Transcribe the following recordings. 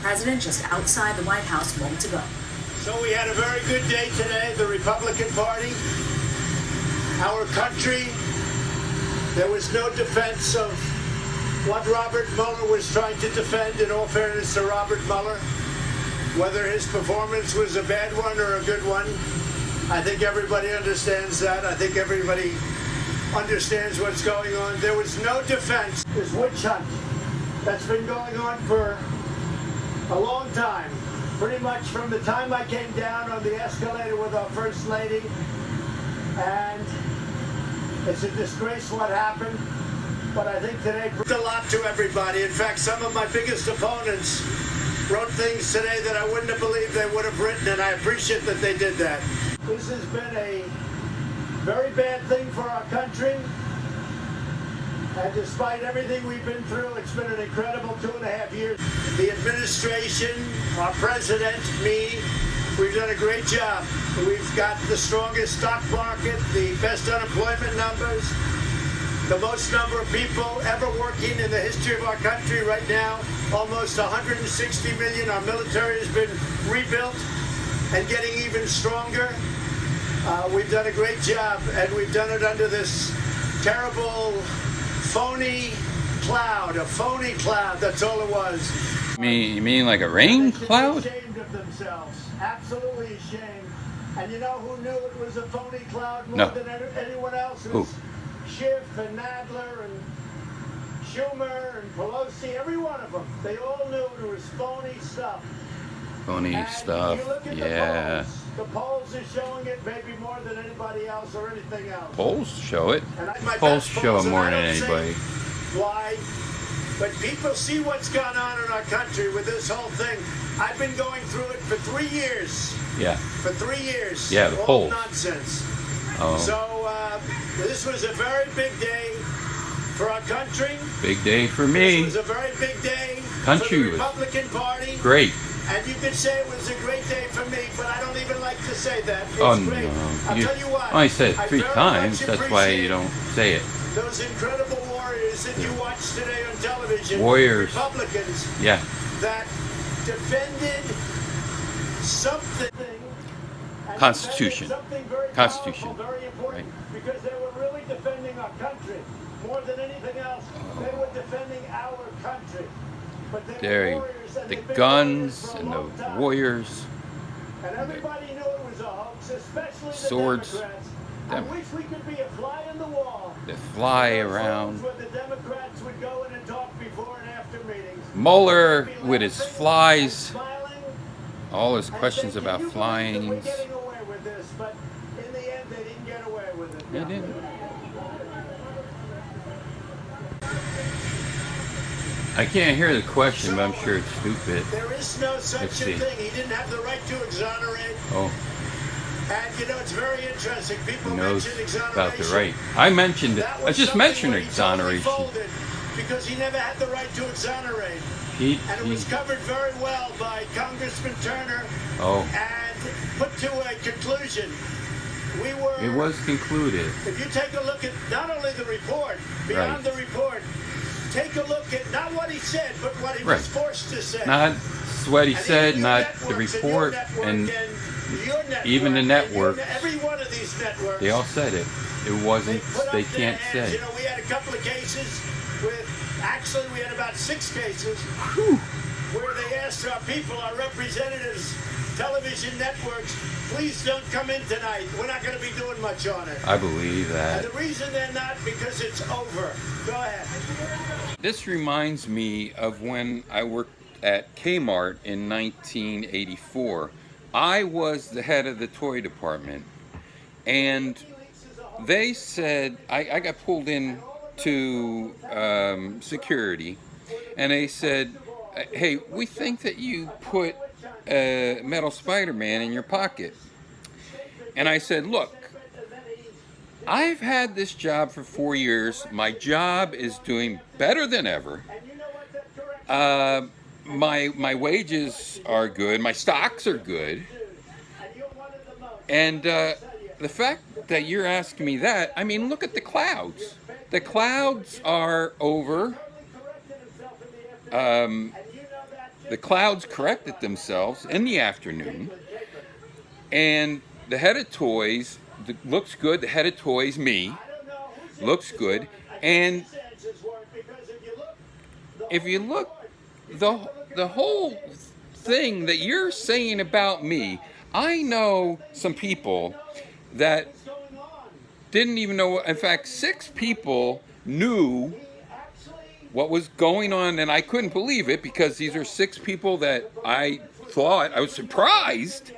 president just outside the White House moments ago. So we had a very good day today, the Republican Party, our country. There was no defense of what Robert Mueller was trying to defend, in all fairness to Robert Mueller. Whether his performance was a bad one or a good one, I think everybody understands that. I think everybody understands what's going on. There was no defense. This witch hunt that's been going on for a long time, pretty much from the time I came down on the escalator with our First Lady, and it's a disgrace what happened, but I think today meant a lot to everybody. In fact, some of my biggest opponents wrote things today that I wouldn't have believed they would have written, and I appreciate that they did that. This has been a very bad thing for our country, and despite everything we've been through, it's been an incredible 2.5 years. The administration, our president, me, we've done a great job. We've got the strongest stock market, the best unemployment numbers, the most number of people ever working in the history of our country right now, almost 160 million. Our military has been rebuilt and getting even stronger. We've done a great job, and we've done it under this terrible phony cloud, a phony cloud. That's all it was. You mean like a rain cloud? Ashamed of themselves, absolutely ashamed. And you know who knew it was a phony cloud more No. than anyone else? It Who? was Schiff and Nadler and Schumer and Pelosi, every one of them. They all knew it was phony stuff. Phony And stuff, you look at yeah. The polls are showing it maybe more than anybody else or anything else. Polls show it. And my Polls best show polls, it and more I than don't say anybody. Why? But people see what's gone on in our country with this whole thing. I've been going through it for 3 years. Yeah. For 3 years. Yeah, the all polls. Nonsense. Oh. So this was a very big day for our country. Big day for me. This was a very big day Country for the was Republican Party. Great. And you could say it was a great day for me, but I don't even like to say that. It's Oh great. no. I'll tell you what. I said it I 3 very times. much That's why you appreciate don't say it. those incredible warriors that you watched today on television. Warriors. Republicans. Yeah. That defended something. and Constitution. defended something very Constitution. powerful, very important, Right. because they were really defending our country more than anything else. They were defending our country. But they There, were warriors, and the they've been guns warriors for a and long the time. warriors. And everybody knew it was a hoax, especially the Swords. Democrats. I Dem- wish we could be a fly in the wall. They fly Those around. rooms where the Democrats would go in and talk before and after meetings. Mueller They'd be with his laughing flies, and smiling all his and questions saying, about "Can you believe that flying. we're getting away with this?" But in the end, they didn't get away with it. They didn't. I can't hear the question, but I'm sure it's stupid. There is no such Let's a see. thing. He didn't have the right to exonerate. Oh, And you know, it's very interesting. People he knows mention exoneration. about the right. I mentioned it. That I was just something mentioned where he totally exoneration. folded because he never had the right to exonerate. And it was covered very well by Congressman Turner Oh, and put to a conclusion. We were. it was concluded. If you take a look at not only the report, beyond the report, take a look at not what he said, but what he Right. was forced to say. Not what he And said, even your not networks the and your report, network and your network even the and your networks. every one of these networks. they all said it. It wasn't. put up They their can't hands. say. You know, we had a couple of cases with. Actually, we had about 6 cases where they asked our people, our representatives, television networks, please don't come in tonight. We're not going to be doing much on it. I believe And that. the reason they're not, because it's over. Go ahead. This reminds me of when I worked at Kmart in 1984. I was the head of the toy department, and they said, I got pulled in to security, and they said, hey, we think that you put a metal Spider-Man in your pocket. And I said, look, I've had this job for 4 years. My job is doing better than ever. My wages are good. My stocks are good. And the fact that you're asking me that, I mean, look at the clouds. The clouds are over. the clouds corrected themselves in the afternoon, and the head of toys looks good. The head of toys, me, looks good. And if you look, the whole thing that you're saying about me, I know some people that didn't even know. In fact, 6 people knew what was going on, and I couldn't believe it, because these are 6 people that I was surprised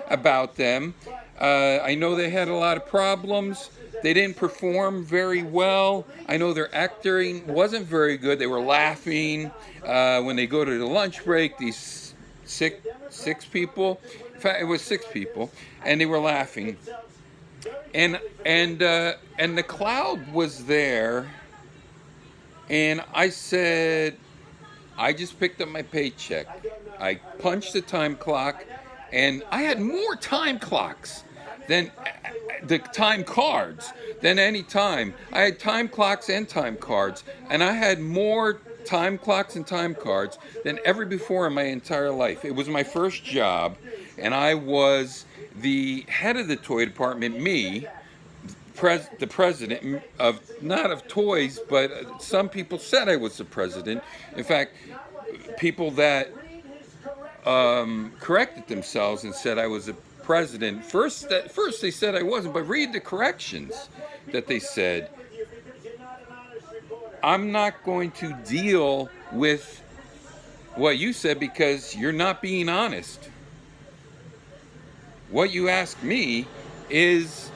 about them. I know they had a lot of problems. They didn't perform very well. I know their acting wasn't very good. They were laughing when they go to the lunch break. These six people, in fact, it was 6 people, and they were laughing. And the cloud was there, and I said, I just picked up my paycheck. I punched the time clock, and I had more time clocks than the time cards than any time. I had time clocks and time cards, and I had more time clocks and time cards than ever before in my entire life. It was my first job, and I was the head of the toy department, me, the president of, not of toys, but some people said I was the president. In fact, people that corrected themselves and said I was the president. First they said I wasn't, but read the corrections that they said. I'm not going to deal with what you said because you're not being honest. What you asked me is,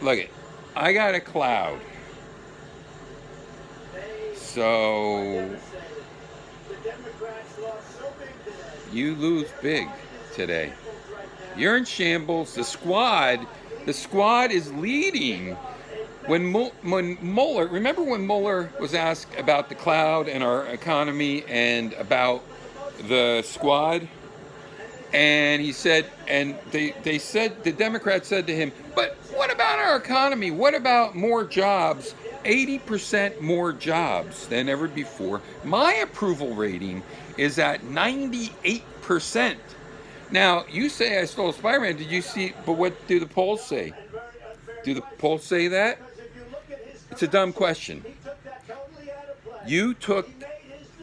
look it, I got a cloud. So you lose big today. You're in shambles. The squad is leading. When Mueller, remember when Mueller was asked about the cloud and our economy and about the squad? And he said, and they said, the Democrats said to him, but what about our economy? What about more jobs? 80% more jobs than ever before. My approval rating is at 98%. Now, you say I stole Spider-Man. Did you see, but what do the polls say? Do the polls say that? It's a dumb question. You took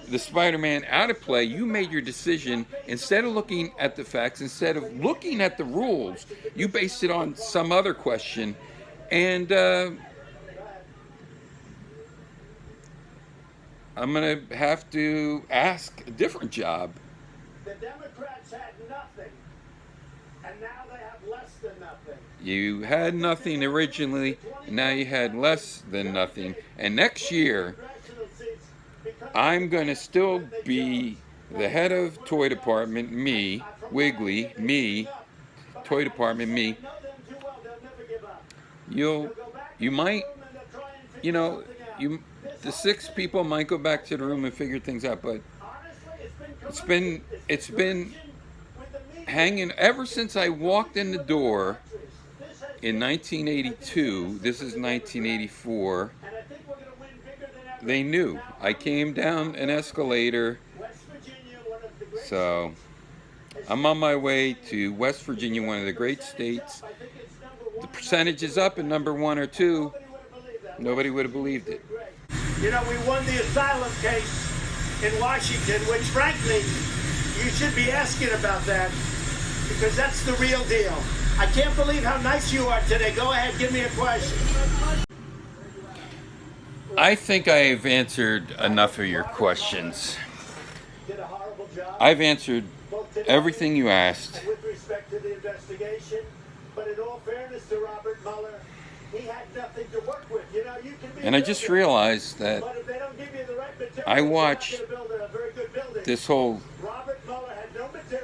the Spider-Man out of play. You made your decision. Instead of looking at the facts, instead of looking at the rules, you based it on some other question. And I'm going to have to ask a different job. The Democrats had nothing, and now they have less than nothing. You had nothing originally, and now you had less than nothing. And next year, I'm going to still be the head of toy department, me, Wiggly, me, toy department, me. You might, the 6 people might go back to the room and figure things out, but it's been hanging ever since I walked in the door in 1982. This is 1984. They knew. I came down an escalator. So I'm on my way to West Virginia, one of the great states. The percentage is up in number 1 or 2. Nobody would have believed it. You know, we won the asylum case in Washington, which frankly, you should be asking about that, because that's the real deal. I can't believe how nice you are today. Go ahead, give me a question. I think I've answered enough of your questions. I've answered everything you asked. With respect to the investigation, but in all fairness to Robert Mueller, he had nothing to work with. You know, you can be, and I just realized that I watched this whole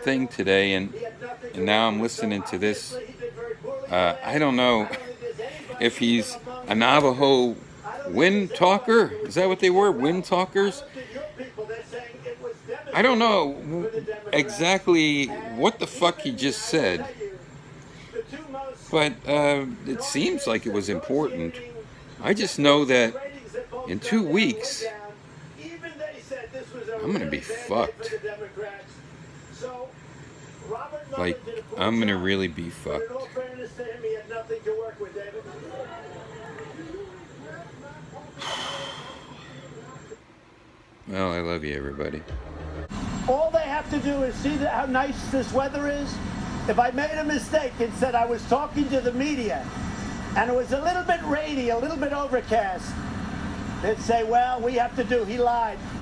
thing today, and now I'm listening to this. I don't know if he's a Navajo wind talker. Is that what they were? Wind talkers? I don't know exactly what the fuck he just said, but it seems like it was important. I just know that in 2 weeks, they said this was a I'm gonna really be bad fucked. day for the Democrats. So, Robert Mueller Like, did a poor I'm gonna job. really be But fucked. in all fairness to him, he had nothing to work with, David. Well, I love you, everybody. All they have to do is see how nice this weather is. If I made a mistake and said I was talking to the media and it was a little bit rainy, a little bit overcast, they'd say, well, we have to do, he lied.